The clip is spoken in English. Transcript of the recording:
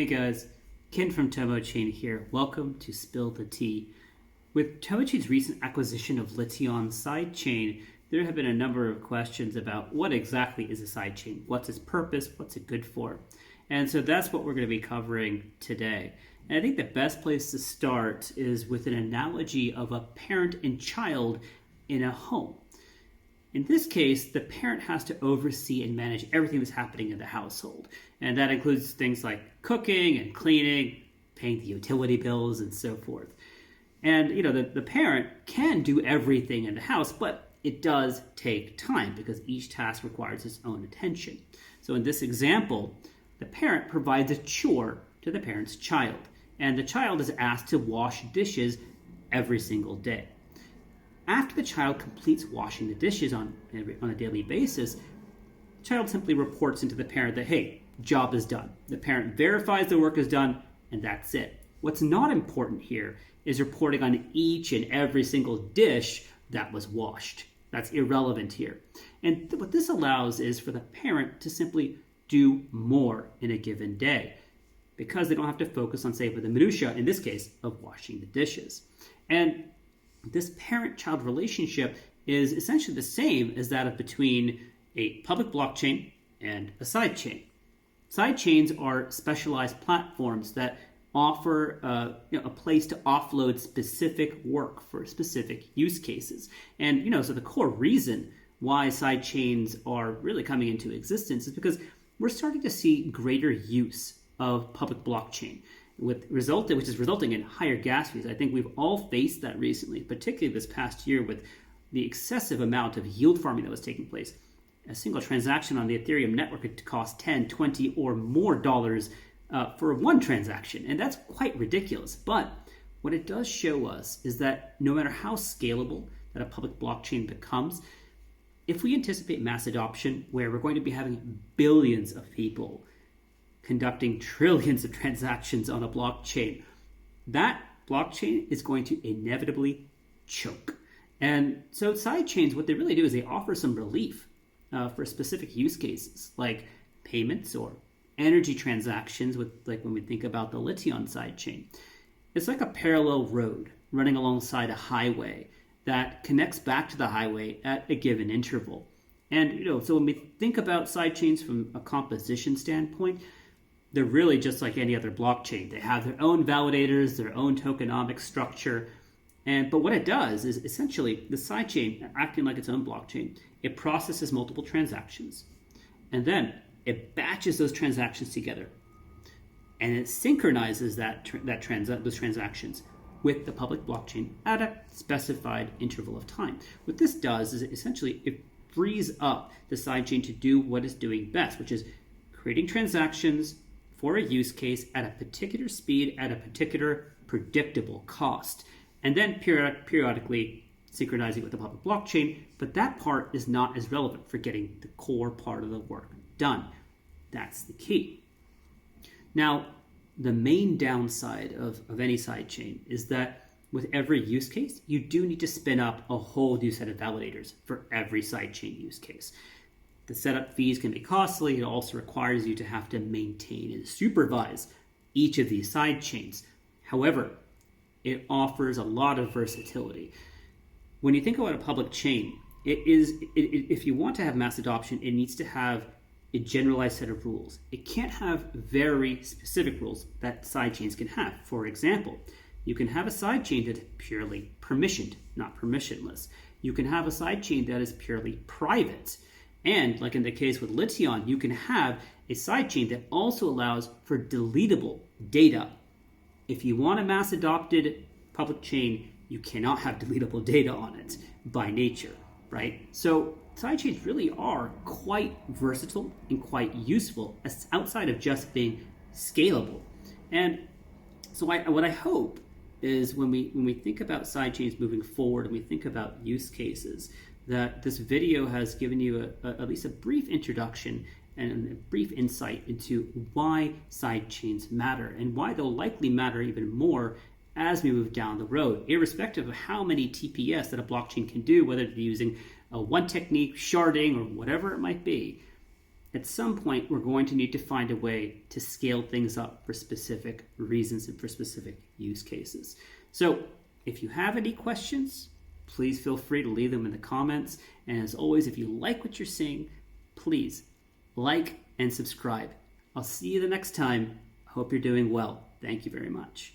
Hey guys, Ken from TomoChain here. Welcome to Spill the Tea. With TomoChain's recent acquisition of Lition Sidechain, there have been a number of questions about what exactly is a sidechain, what's its purpose, what's it good for. And so that's what we're going to be covering today. And I think the best place to start is with an analogy of a parent and child in a home. In this case, the parent has to oversee and manage everything that's happening in the household. And that includes things like cooking and cleaning, paying the utility bills, and so forth. And, the parent can do everything in the house, but it does take time because each task requires its own attention. So in this example, the parent provides a chore to the parent's child, and the child is asked to wash dishes every single day. After the child completes washing the dishes on a daily basis, the child simply reports into the parent that, hey, job is done. The parent verifies the work is done, and that's it. What's not important here is reporting on each and every single dish that was washed. That's irrelevant here. And what this allows is for the parent to simply do more in a given day because they don't have to focus on, say, the minutia, in this case, of washing the dishes. And this parent-child relationship is essentially the same as that of between a public blockchain and a sidechain. Sidechains are specialized platforms that offer a place to offload specific work for specific use cases. And so the core reason why sidechains are really coming into existence is because we're starting to see greater use of public blockchain, which is resulting in higher gas fees. I think we've all faced that recently, particularly this past year with the excessive amount of yield farming that was taking place. A single transaction on the Ethereum network could cost 10, 20, or more dollars for one transaction, and that's quite ridiculous. But what it does show us is that no matter how scalable that a public blockchain becomes, if we anticipate mass adoption where we're going to be having billions of people conducting trillions of transactions on a blockchain, that blockchain is going to inevitably choke. And so sidechains, what they really do is they offer some relief for specific use cases like payments or energy transactions with, like when we think about the Lition sidechain. It's like a parallel road running alongside a highway that connects back to the highway at a given interval. And so when we think about sidechains from a composition standpoint, they're really just like any other blockchain. They have their own validators, their own tokenomic structure. But what it does is essentially the sidechain, acting like its own blockchain, it processes multiple transactions. And then it batches those transactions together. And it synchronizes those transactions with the public blockchain at a specified interval of time. What this does is essentially it frees up the sidechain to do what it's doing best, which is creating transactions for a use case at a particular speed, at a particular predictable cost, and then periodically synchronizing with the public blockchain. But that part is not as relevant for getting the core part of the work done. That's the key. Now, the main downside of any sidechain is that with every use case, you do need to spin up a whole new set of validators for every sidechain use case. The setup fees can be costly. It also requires you to have to maintain and supervise each of these sidechains. However, it offers a lot of versatility. When you think about a public chain, if you want to have mass adoption, it needs to have a generalized set of rules. It can't have very specific rules that sidechains can have. For example, you can have a sidechain that is purely permissioned, not permissionless. You can have a sidechain that is purely private. And like in the case with Lition, you can have a sidechain that also allows for deletable data. If you want a mass adopted public chain, you cannot have deletable data on it by nature, right? So sidechains really are quite versatile and quite useful outside of just being scalable. And so what I hope is when we think about sidechains moving forward and we think about use cases, that this video has given you at least a brief introduction and a brief insight into why sidechains matter and why they'll likely matter even more as we move down the road, irrespective of how many TPS that a blockchain can do, whether it's using one technique, sharding, or whatever it might be. at some point we're going to need to find a way to scale things up for specific reasons and for specific use cases. So if you have any questions, please feel free to leave them in the comments. And as always, if you like what you're seeing, please like and subscribe. I'll see you the next time. Hope you're doing well. Thank you very much.